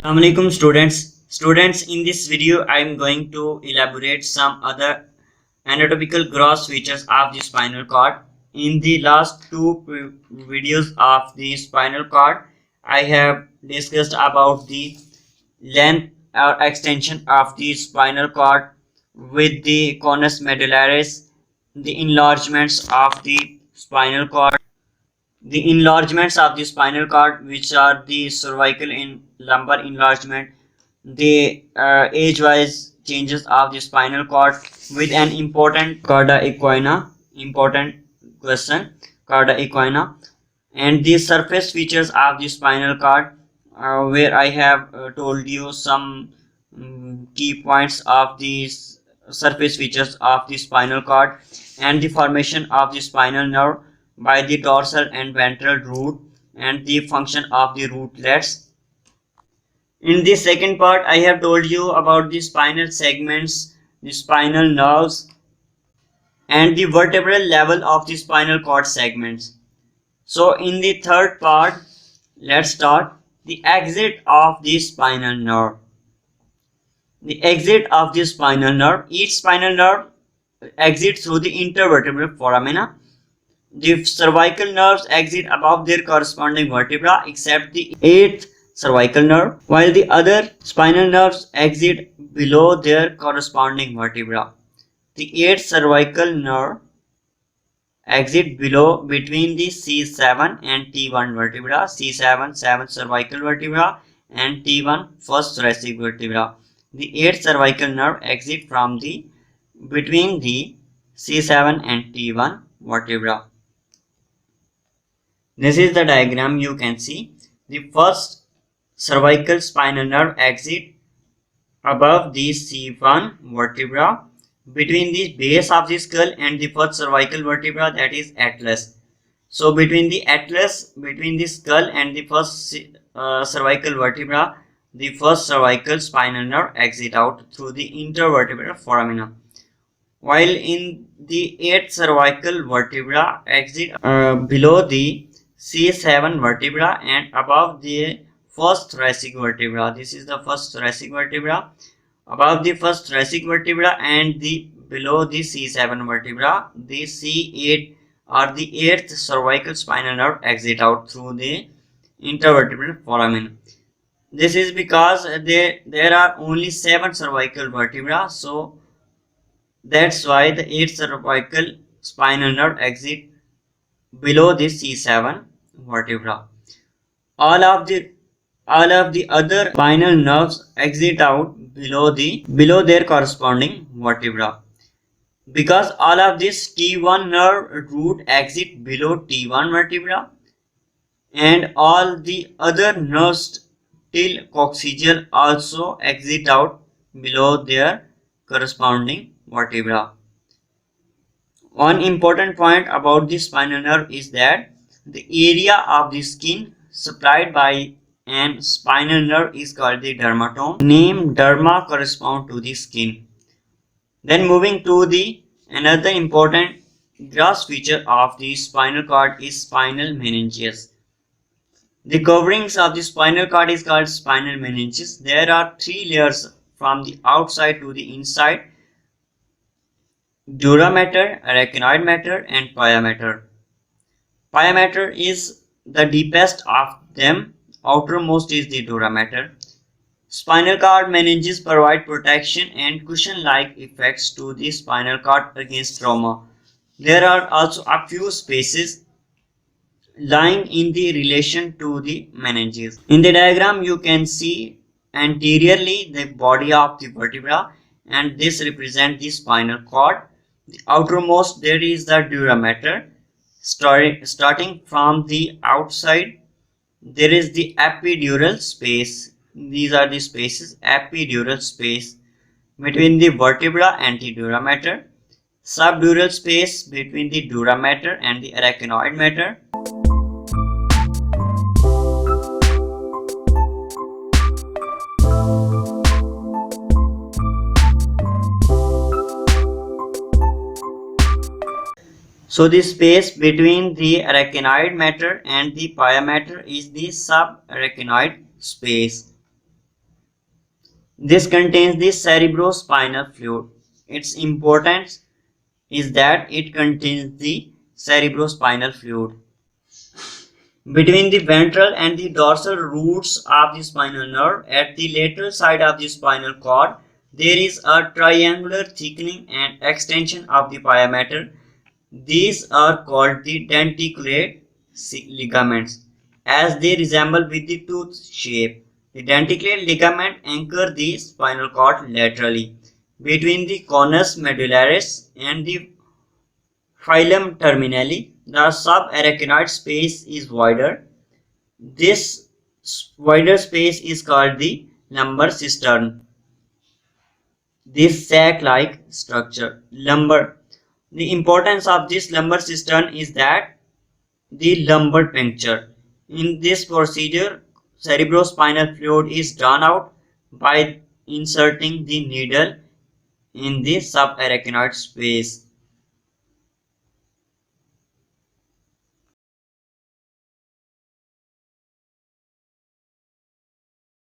Assalamualaikum students, in this video I am going to elaborate some other anatomical gross features of the spinal cord. In the last two videos of the spinal cord, I have discussed about the length or extension of the spinal cord with the conus medullaris, the enlargements of the spinal cord, which are the cervical and lumbar enlargement, the age-wise changes of the spinal cord with an important cauda equina, important question, cauda equina, and the surface features of the spinal cord, where I have told you some key points of these surface features of the spinal cord and the formation of the spinal nerve by the dorsal and ventral root and the function of the rootlets. In the second part, I have told you about the spinal segments, the spinal nerves, and the vertebral level of the spinal cord segments. So in the third part, let's start the exit of the spinal nerve. The exit of the spinal nerve. Each spinal nerve exits through the intervertebral foramina. The cervical nerves exit above their corresponding vertebra except the 8th cervical nerve, while the other spinal nerves exit below their corresponding vertebra. The 8th cervical nerve exit below between the C7 and T1 vertebra, C7 7th cervical vertebra and T1 1st thoracic vertebra. The 8th cervical nerve exit from the between the C7 and T1 vertebra. This is the diagram you can see. The first cervical spinal nerve exit above the C1 vertebra between the base of the skull and the first cervical vertebra, that is atlas. So between the atlas, between the skull and the first cervical vertebra, the first cervical spinal nerve exit out through the intervertebral foramina, while in the 8th cervical vertebra exit below the C7 vertebra and above the first thoracic vertebra. This is the first thoracic vertebra. Above the first thoracic vertebra and the below the C7 vertebra, the C8 or the 8th cervical spinal nerve exit out through the intervertebral foramen. This is because there are only 7 cervical vertebra, so that's why the 8th cervical spinal nerve exit below the C7 vertebra. All of the other spinal nerves exit out below their corresponding vertebra. Because all of this T1 nerve root exit below T1 vertebra, and all the other nerves till coccygeal also exit out below their corresponding vertebra. One important point about the spinal nerve is that the area of the skin supplied by an spinal nerve is called the dermatome. Name derma correspond to the skin. Then moving to the another important gross feature of the spinal cord is spinal meninges. The coverings of the spinal cord is called spinal meninges. There are 3 layers from the outside to the inside: dura mater, arachnoid mater, and pia mater. Pia mater is the deepest of them. Outermost is the dura mater. Spinal cord meninges provide protection and cushion-like effects to the spinal cord against trauma. There are also a few spaces lying in the relation to the meninges. In the diagram, you can see anteriorly the body of the vertebra, and this represents the spinal cord. The outermost there is the dura mater. Starting from the outside, there is the epidural space. These are the spaces: epidural space between the vertebra and the dura mater, subdural space between the dura mater and the arachnoid mater. So the space between the arachnoid mater and the pia mater is the subarachnoid space. This contains the cerebrospinal fluid. Its importance is that it contains the cerebrospinal fluid. Between the ventral and the dorsal roots of the spinal nerve, at the lateral side of the spinal cord, there is a triangular thickening and extension of the pia mater. These are called the denticulate ligaments, as they resemble with the tooth shape. The denticulate ligament anchor the spinal cord laterally between the conus medullaris and the phylum terminally. The subarachnoid space is wider. This wider space is called the lumbar cistern. This sac-like structure, lumbar. The importance of this lumbar cistern is that the lumbar puncture. In this procedure, cerebrospinal fluid is drawn out by inserting the needle in the subarachnoid space.